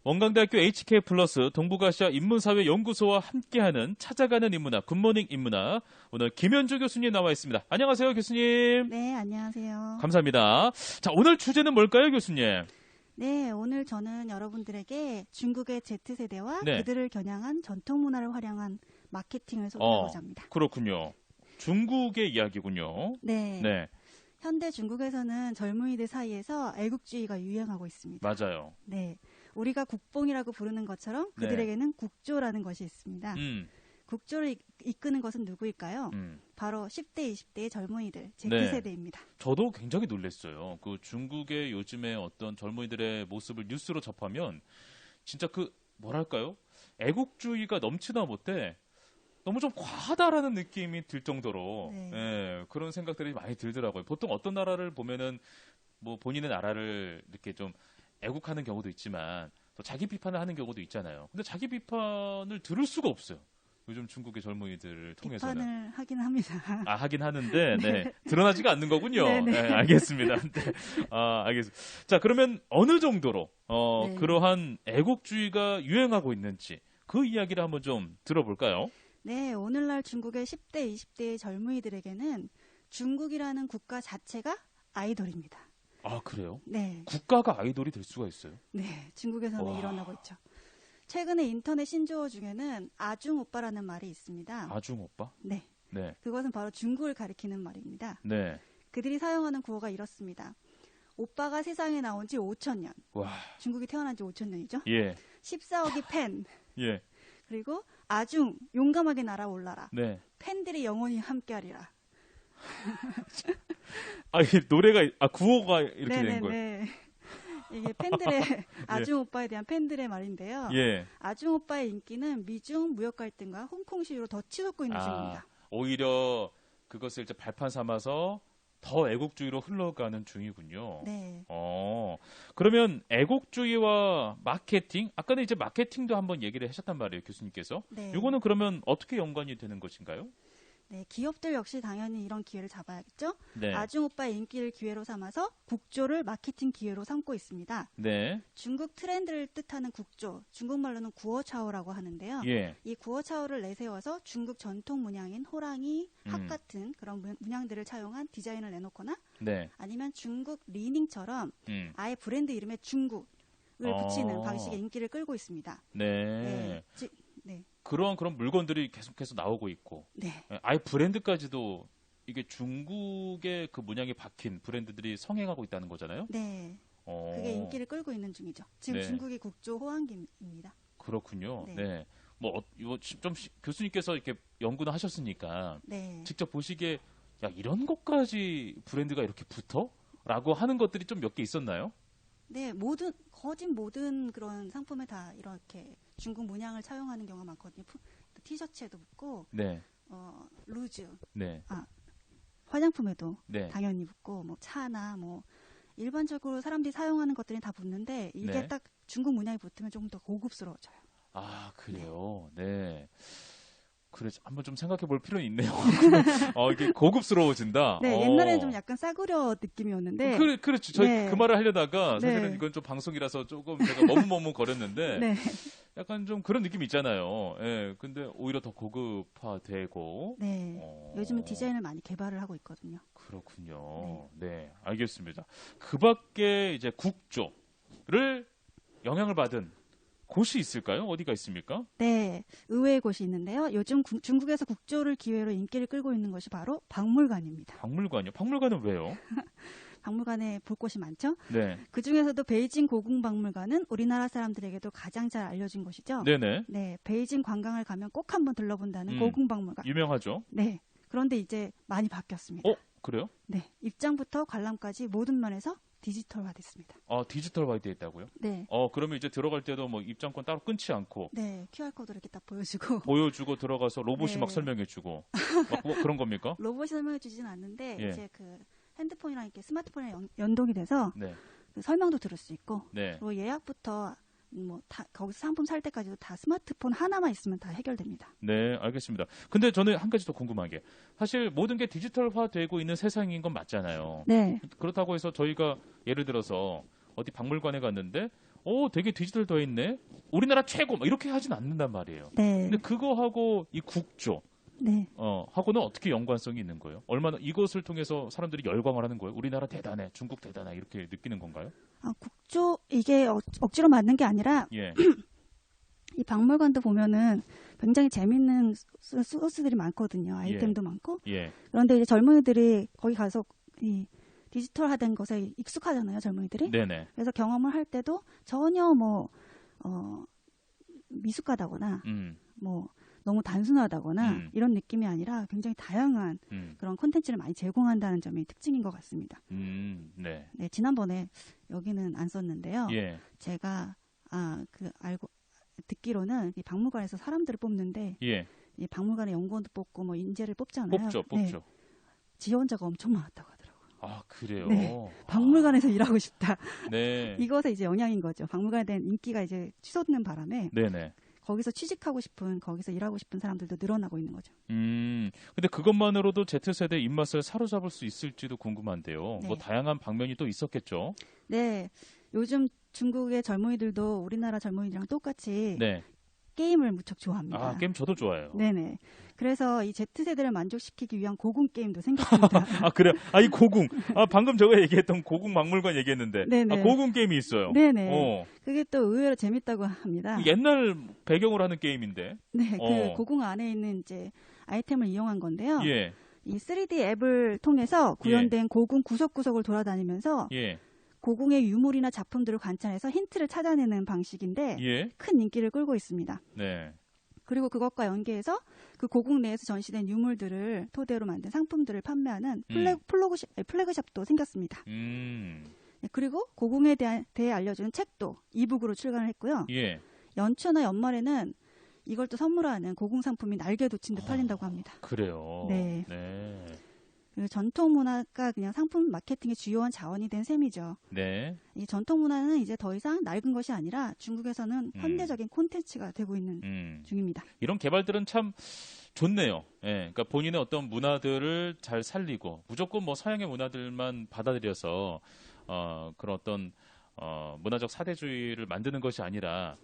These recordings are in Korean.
원광대학교 HK플러스 동북아시아 인문사회연구소와 함께하는 찾아가는 인문학, 굿모닝 인문학. 오늘 김현주 교수님 나와 있습니다. 안녕하세요, 교수님. 네, 안녕하세요. 감사합니다. 자, 오늘 주제는 뭘까요, 교수님? 네, 오늘 저는 여러분들에게 중국의 Z세대와 네. 그들을 겨냥한 전통문화를 활용한 마케팅을 소개하고자 합니다. 그렇군요. 중국의 이야기군요. 네. 네, 현대 중국에서는 젊은이들 사이에서 애국주의가 유행하고 있습니다. 맞아요. 네. 우리가 국뽕이라고 부르는 것처럼 네. 그들에게는 국조라는 것이 있습니다. 국조를 이끄는 것은 누구일까요? 바로 10대, 20대의 젊은이들, Z세대입니다. 저도 굉장히 놀랐어요. 그 중국의 요즘에 어떤 젊은이들의 모습을 뉴스로 접하면 진짜 뭐랄까요? 애국주의가 넘치다 못해 너무 좀 과하다라는 느낌이 들 정도로 네. 예, 그런 생각들이 많이 들더라고요. 보통 어떤 나라를 보면은 뭐 본인의 나라를 이렇게 좀 애국하는 경우도 있지만 또 자기 비판을 하는 경우도 있잖아요. 근데 자기 비판을 들을 수가 없어요. 요즘 중국의 젊은이들을 통해서는. 비판을 하긴 합니다. 하긴 하는데, 네. 드러나지가 않는 거군요. 네네. 네, 알겠습니다. 네. 알겠습니다. 자, 그러면 어느 정도로, 네. 그러한 애국주의가 유행하고 있는지 그 이야기를 한번 좀 들어볼까요? 네, 오늘날 중국의 10대, 20대의 젊은이들에게는 중국이라는 국가 자체가 아이돌입니다. 아, 그래요? 네. 국가가 아이돌이 될 수가 있어요? 네, 중국에서는 와. 일어나고 있죠. 최근에 인터넷 신조어 중에는 아중 오빠라는 말이 있습니다. 아중 오빠? 네. 네. 그것은 바로 중국을 가리키는 말입니다. 네. 그들이 사용하는 구어가 이렇습니다. 오빠가 세상에 나온 지 5,000년. 와. 중국이 태어난 지 5,000년이죠. 예. 14억이 팬. 예. 그리고 아중, 용감하게 날아올라라. 네. 팬들이 영원히 함께하리라. 이 노래가, 구호가 이렇게 된 거예요. 네네네. 이게 팬들의 아중 오빠에 대한 팬들의 말인데요. 예. 아중 오빠의 인기는 미중 무역 갈등과 홍콩 시위로 더 치솟고 있는 중입니다. 오히려 그것을 이제 발판 삼아서 더 애국주의로 흘러가는 중이군요. 네. 그러면 애국주의와 마케팅, 아까는 이제 마케팅도 한번 얘기를 하셨단 말이에요, 교수님께서. 네. 이거는 그러면 어떻게 연관이 되는 것인가요? 네, 기업들 역시 당연히 이런 기회를 잡아야겠죠. 네. 아중 오빠의 인기를 기회로 삼아서 국조를 마케팅 기회로 삼고 있습니다. 네. 중국 트렌드를 뜻하는 국조, 중국말로는 구어차오라고 하는데요. 예. 이 구어차오를 내세워서 중국 전통 문양인 호랑이, 학 같은 그런 문양들을 차용한 디자인을 내놓거나 네. 아니면 중국 리닝처럼 아예 브랜드 이름에 중국을 붙이는 방식의 인기를 끌고 있습니다. 네. 네. 그런 물건들이 계속해서 나오고 있고. 네. 아예 브랜드까지도 이게 중국의 그 문양이 박힌 브랜드들이 성행하고 있다는 거잖아요? 네. 그게 인기를 끌고 있는 중이죠. 지금 네. 중국이 국조 호황기입니다. 그렇군요. 네. 네. 이거 좀 교수님께서 이렇게 연구는 하셨으니까 네. 직접 보시기에 야, 이런 것까지 브랜드가 이렇게 붙어? 라고 하는 것들이 좀 몇 개 있었나요? 네, 거진 모든 그런 상품에 다 이렇게 중국 문양을 차용하는 경우가 많거든요. 티셔츠에도 붙고, 네. 루즈, 네. 화장품에도 네. 당연히 붙고, 뭐 차나 뭐 일반적으로 사람들이 사용하는 것들이 다 붙는데 이게 네. 딱 중국 문양이 붙으면 조금 더 고급스러워져요. 아, 그래요. 네. 그래, 한번 좀 생각해 볼 필요는 있네요. 이게 고급스러워진다. 네, 옛날에는 좀 약간 싸구려 느낌이었는데. 그렇죠. 저희 네. 그 말을 하려다가 사실은 네. 이건 좀 방송이라서 조금 제가 머뭇머뭇 거렸는데 네. 약간 좀 그런 느낌이 있잖아요. 예. 근데 오히려 더 고급화되고. 네. 요즘은 디자인을 많이 개발을 하고 있거든요. 그렇군요. 네. 알겠습니다. 그 밖에 이제 국조를 영향을 받은 곳이 있을까요? 어디가 있습니까? 네, 의외의 곳이 있는데요. 요즘 중국에서 국조를 기회로 인기를 끌고 있는 것이 바로 박물관입니다. 박물관이요? 박물관은 왜요? 박물관에 볼 곳이 많죠? 네. 그 중에서도 베이징 고궁박물관은 우리나라 사람들에게도 가장 잘 알려진 곳이죠. 네네. 네, 베이징 관광을 가면 꼭 한번 들러본다는 고궁박물관. 유명하죠? 네, 그런데 이제 많이 바뀌었습니다. 그래요? 네, 입장부터 관람까지 모든 면에서 디지털화됐습니다. 디지털화되어 있다고요? 네. 그러면 이제 들어갈 때도 뭐 입장권 따로 끊지 않고 네, QR코드 이렇게 딱 보여주고 들어가서 로봇이 네. 막 설명해주고 뭐 그런 겁니까? 로봇이 설명해 주진 않는데 예. 이제 그 핸드폰이랑 이렇게 스마트폰이랑 연동이 돼서 네. 그 설명도 들을 수 있고 네. 그리고 예약부터 뭐 다 거기서 상품 살 때까지도 다 스마트폰 하나만 있으면 다 해결됩니다. 네, 알겠습니다. 근데 저는 한 가지 더 궁금한 게 사실 모든 게 디지털화되고 있는 세상인 건 맞잖아요. 네. 그렇다고 해서 저희가 예를 들어서 어디 박물관에 갔는데 되게 디지털 돼 있네. 우리나라 최고 막 이렇게 하진 않는단 말이에요. 네. 근데 그거하고 이 국조 네. 하고는 어떻게 연관성이 있는 거예요? 얼마나 이것을 통해서 사람들이 열광을 하는 거예요? 우리나라 대단해, 중국 대단해 이렇게 느끼는 건가요? 국조 이게 억지로 만든 게 아니라 예. 이 박물관도 보면은 굉장히 재밌는 소스들이 많거든요. 아이템도 많고. 예. 그런데 이제 젊은이들이 거기 가서 이 디지털화된 것에 익숙하잖아요, 젊은이들이. 네네. 그래서 경험을 할 때도 전혀 미숙하다거나 너무 단순하다거나 이런 느낌이 아니라 굉장히 다양한 그런 콘텐츠를 많이 제공한다는 점이 특징인 것 같습니다. 네. 네, 지난번에 여기는 안 썼는데요. 예. 제가 듣기로는 이 박물관에서 사람들을 뽑는데 예. 이 박물관의 연구원도 뽑고 뭐 인재를 뽑잖아요. 뽑죠. 네, 지원자가 엄청 많았다고 하더라고요. 아, 그래요? 네, 박물관에서 일하고 싶다. 네. 이것에 이제 영향인 거죠. 박물관에 대한 인기가 이제 치솟는 바람에 네네. 거기서 취직하고 싶은, 거기서 일하고 싶은 사람들도 늘어나고 있는 거죠. 근데 그것만으로도 Z세대 입맛을 사로잡을 수 있을지도 궁금한데요. 네. 뭐 다양한 방면이 또 있었겠죠? 네. 요즘 중국의 젊은이들도 우리나라 젊은이들이랑 똑같이 네. 게임을 무척 좋아합니다. 아, 게임 저도 좋아해요. 네네. 그래서 이 Z세대를 만족시키기 위한 고궁 게임도 생겼습니다. 아, 그래요? 이 고궁. 방금 저가 얘기했던 고궁 박물관 얘기했는데. 네네. 고궁 게임이 있어요. 네네. 그게 또 의외로 재밌다고 합니다. 옛날 배경으로 하는 게임인데. 네. 그 고궁 안에 있는 이제 아이템을 이용한 건데요. 예. 이 3D 앱을 통해서 구현된 고궁 구석구석을 돌아다니면서 고궁의 유물이나 작품들을 관찰해서 힌트를 찾아내는 방식인데 큰 인기를 끌고 있습니다. 네. 그리고 그것과 연계해서 그 고궁 내에서 전시된 유물들을 토대로 만든 상품들을 판매하는 플래그샵도 생겼습니다. 네, 그리고 고궁에 대해 알려주는 책도 이북으로 출간을 했고요. 연초나 연말에는 이걸 또 선물하는 고궁 상품이 날개 돋친 듯 팔린다고 합니다. 그래요? 네. 전통 문화가 그냥 상품 마케팅의 주요한 자원이 된 셈이죠. 네. 이 전통 문화는 이제 더 이상 낡은 것이 아니라 중국에서는 현대적인 콘텐츠가 되고 있는 중입니다. 이런 개발들은 참 좋네요. 예, 그러니까 본인의 어떤 문화들을 잘 살리고 무조건 뭐 서양의 문화들만 받아들여서 그런 어떤 문화적 사대주의를 만드는 것이 아니라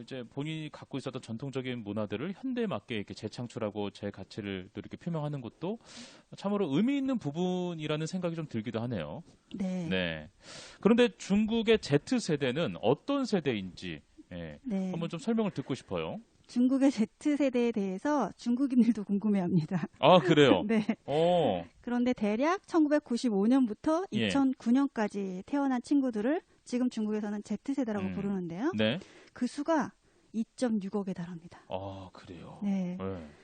이제 본인이 갖고 있었던 전통적인 문화들을 현대에 맞게 이렇게 재창출하고 재가치를 또 이렇게 표명하는 것도 참으로 의미 있는 부분이라는 생각이 좀 들기도 하네요. 네. 그런데 중국의 Z세대는 어떤 세대인지 한번 좀 설명을 듣고 싶어요. 중국의 Z세대에 대해서 중국인들도 궁금해합니다. 아, 그래요? 네. 그런데 대략 1995년부터 2009년까지 태어난 친구들을 지금 중국에서는 Z세대라고 부르는데요. 네. 그 수가 2.6억에 달합니다. 아, 그래요? 네.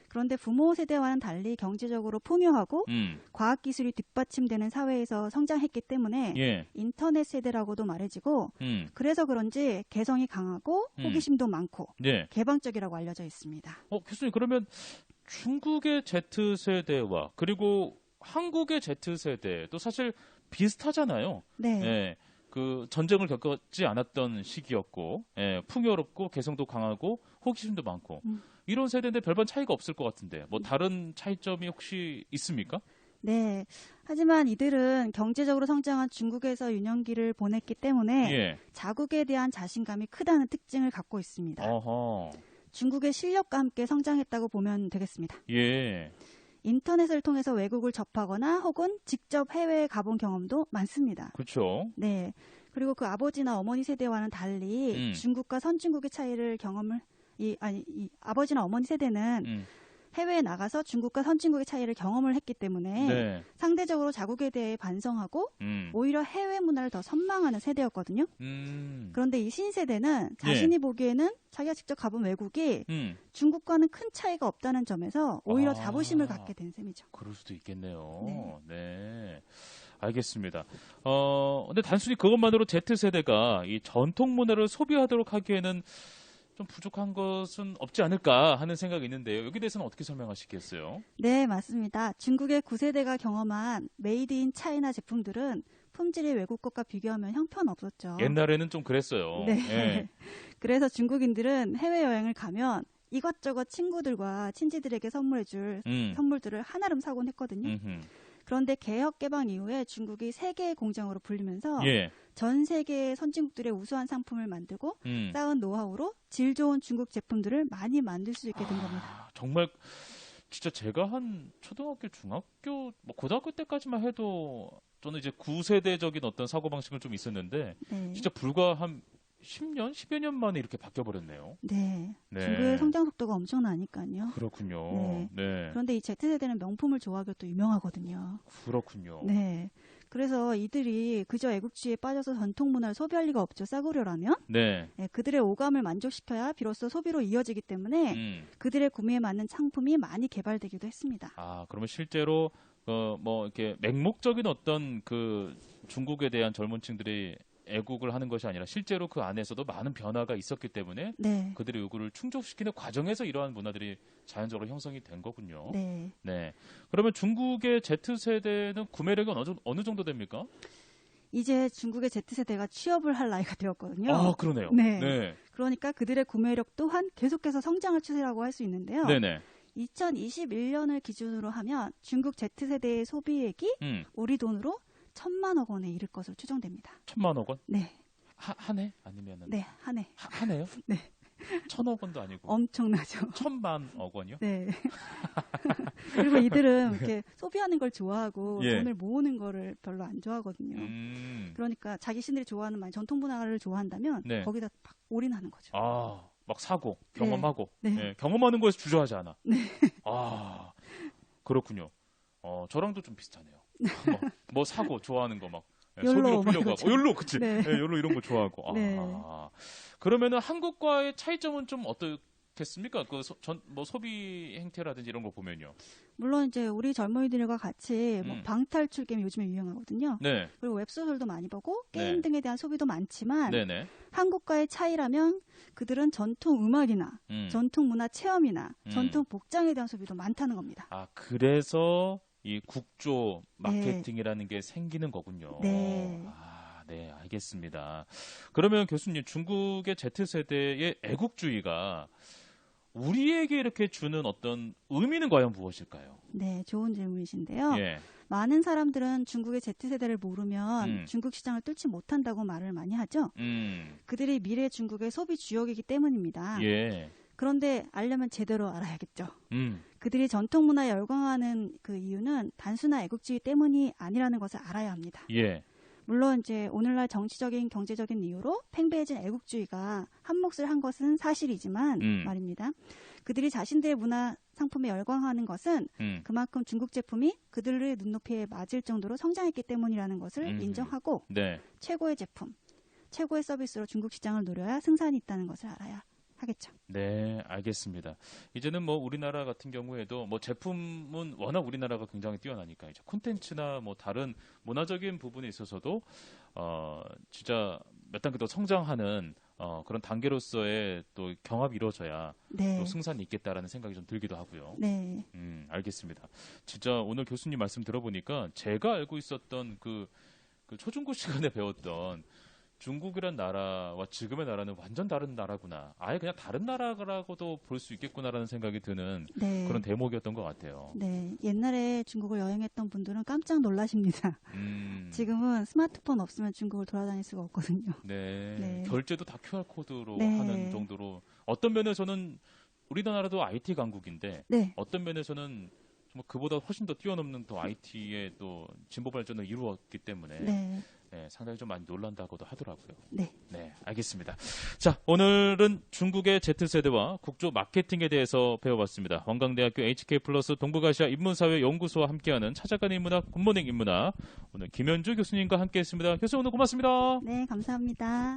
그런데 부모 세대와는 달리 경제적으로 풍요하고 과학기술이 뒷받침되는 사회에서 성장했기 때문에 인터넷 세대라고도 말해지고 그래서 그런지 개성이 강하고 호기심도 많고 개방적이라고 알려져 있습니다. 교수님, 그러면 중국의 Z세대와 그리고 한국의 Z세대도 사실 비슷하잖아요. 네. 그 전쟁을 겪지 않았던 시기였고 풍요롭고 개성도 강하고 호기심도 많고 이런 세대인데 별반 차이가 없을 것 같은데 뭐 다른 차이점이 혹시 있습니까? 네. 하지만 이들은 경제적으로 성장한 중국에서 유년기를 보냈기 때문에 자국에 대한 자신감이 크다는 특징을 갖고 있습니다. 중국의 실력과 함께 성장했다고 보면 되겠습니다. 인터넷을 통해서 외국을 접하거나 혹은 직접 해외에 가본 경험도 많습니다. 그렇죠. 네. 그리고 그 아버지나 어머니 세대와는 달리 중국과 선진국의 차이를 아버지나 어머니 세대는 해외에 나가서 중국과 선진국의 차이를 경험을 했기 때문에 상대적으로 자국에 대해 반성하고 오히려 해외 문화를 더 선망하는 세대였거든요. 그런데 이 신세대는 자신이 보기에는 자기가 직접 가본 외국이 중국과는 큰 차이가 없다는 점에서 오히려 자부심을 갖게 된 셈이죠. 그럴 수도 있겠네요. 네. 알겠습니다. 근데 단순히 그것만으로 Z세대가 이 전통 문화를 소비하도록 하기에는 좀 부족한 것은 없지 않을까 하는 생각이 있는데요. 여기 대해서는 어떻게 설명하시겠어요? 네, 맞습니다. 중국의 9세대가 경험한 메이드 인 차이나 제품들은 품질이 외국 것과 비교하면 형편없었죠. 옛날에는 좀 그랬어요. 네. 그래서 중국인들은 해외여행을 가면 이것저것 친구들과 친지들에게 선물해줄 선물들을 한아름 사곤 했거든요. 그런데 개혁 개방 이후에 중국이 세계의 공장으로 불리면서 전 세계 선진국들의 우수한 상품을 만들고 쌓은 노하우로 질 좋은 중국 제품들을 많이 만들 수 있게 된 겁니다. 정말 진짜 제가 한 초등학교, 중학교, 뭐 고등학교 때까지만 해도 저는 이제 9세대적인 어떤 사고방식은 좀 있었는데 네. 진짜 불과 한 10년, 10여 년 만에 이렇게 바뀌어버렸네요. 네. 네. 중국의 성장 속도가 엄청나니까요. 그렇군요. 네. 네. 그런데 이 Z세대는 명품을 좋아하기로 또 유명하거든요. 그렇군요. 네. 그래서 이들이 그저 애국주의에 빠져서 전통 문화를 소비할 리가 없죠. 싸구려라면. 네. 네, 그들의 오감을 만족시켜야 비로소 소비로 이어지기 때문에 그들의 구매에 맞는 상품이 많이 개발되기도 했습니다. 아, 그러면 실제로 뭐 이렇게 맹목적인 어떤 그 중국에 대한 젊은 층들이 애국을 하는 것이 아니라 실제로 그 안에서도 많은 변화가 있었기 때문에 네. 그들의 요구를 충족시키는 과정에서 이러한 문화들이 자연적으로 형성이 된 거군요. 네. 네. 그러면 중국의 Z세대는 구매력이 어느 정도 됩니까? 이제 중국의 Z세대가 취업을 할 나이가 되었거든요. 아, 그러네요. 네. 네. 그러니까 그들의 구매력 또한 계속해서 성장할 추세라고 할 수 있는데요. 네네. 2021년을 기준으로 하면 중국 Z세대의 소비액이 우리 돈으로 1,000만억 원에 이를 것으로 추정됩니다. 1,000만억 원? 네. 한 해? 아니면은? 네, 한 해. 한 해요? 네. 1,000억 원도 아니고. 엄청나죠. 1,000만억 원이요? 네. 그리고 이들은 이렇게 소비하는 걸 좋아하고 예. 돈을 모으는 거를 별로 안 좋아하거든요. 그러니까 자기 신들이 좋아하는 많이 전통 문화를 좋아한다면 네. 거기다 막 올인하는 거죠. 아, 막 사고, 경험하고. 네. 네, 경험하는 거에서 주저하지 않아. 네. 아, 그렇군요. 저랑도 좀 비슷하네요. 뭐 사고, 좋아하는 거 막. 소비로 풀려고 하고. 욜로, 그치? 네. 네, 욜로 이런 거 좋아하고. 네. 그러면은 한국과의 차이점은 좀 어떻겠습니까? 뭐 소비 행태라든지 이런 거 보면요. 물론 이제 우리 젊은이들과 같이 뭐 방탈출 게임 요즘에 유행하거든요. 네. 그리고 웹소설도 많이 보고 게임 네. 등에 대한 소비도 많지만 네네. 한국과의 차이라면 그들은 전통 음악이나 전통 문화 체험이나 전통 복장에 대한 소비도 많다는 겁니다. 아, 그래서 이 국조 마케팅이라는 게 생기는 거군요. 네. 아, 네, 알겠습니다. 그러면 교수님, 중국의 Z세대의 애국주의가 우리에게 이렇게 주는 어떤 의미는 과연 무엇일까요? 네, 좋은 질문이신데요. 예. 많은 사람들은 중국의 Z세대를 모르면 중국 시장을 뚫지 못한다고 말을 많이 하죠. 그들이 미래 중국의 소비 주역이기 때문입니다. 예. 그런데 알려면 제대로 알아야겠죠. 그들이 전통 문화에 열광하는 그 이유는 단순한 애국주의 때문이 아니라는 것을 알아야 합니다. 예. 물론 이제 오늘날 정치적인 경제적인 이유로 팽배해진 애국주의가 한몫을 한 것은 사실이지만 말입니다. 그들이 자신들의 문화 상품에 열광하는 것은 그만큼 중국 제품이 그들의 눈높이에 맞을 정도로 성장했기 때문이라는 것을 인정하고 네. 최고의 제품, 최고의 서비스로 중국 시장을 노려야 승산이 있다는 것을 알아야 하겠죠. 네, 알겠습니다. 이제는 뭐 우리나라 같은 경우에도 뭐 제품은 워낙 우리나라가 굉장히 뛰어나니까 이제 콘텐츠나 뭐 다른 문화적인 부분에 있어서도 진짜 몇 단계 더 성장하는 그런 단계로서의 또 경합이 이루어져야 네. 또 승산이 있겠다라는 생각이 좀 들기도 하고요. 네. 알겠습니다. 진짜 오늘 교수님 말씀 들어보니까 제가 알고 있었던 그 초중고 시간에 배웠던 중국이란 나라와 지금의 나라는 완전 다른 나라구나. 아예 그냥 다른 나라라고도 볼 수 있겠구나라는 생각이 드는 네. 그런 대목이었던 것 같아요. 네. 옛날에 중국을 여행했던 분들은 깜짝 놀라십니다. 지금은 스마트폰 없으면 중국을 돌아다닐 수가 없거든요. 네. 네. 결제도 다 QR코드로 네. 하는 정도로 어떤 면에서는 우리나라도 IT 강국인데 네. 어떤 면에서는 정말 그보다 훨씬 더 뛰어넘는 또 IT의 또 진보 발전을 이루었기 때문에 네. 네, 상당히 좀 많이 놀란다고도 하더라고요. 네. 네, 알겠습니다. 자, 오늘은 중국의 Z세대와 국조 마케팅에 대해서 배워봤습니다. 원광대학교 HK플러스 동북아시아 인문사회 연구소와 함께하는 찾아가는 인문학 굿모닝 인문학 오늘 김현주 교수님과 함께했습니다. 교수님 오늘 고맙습니다. 네, 감사합니다.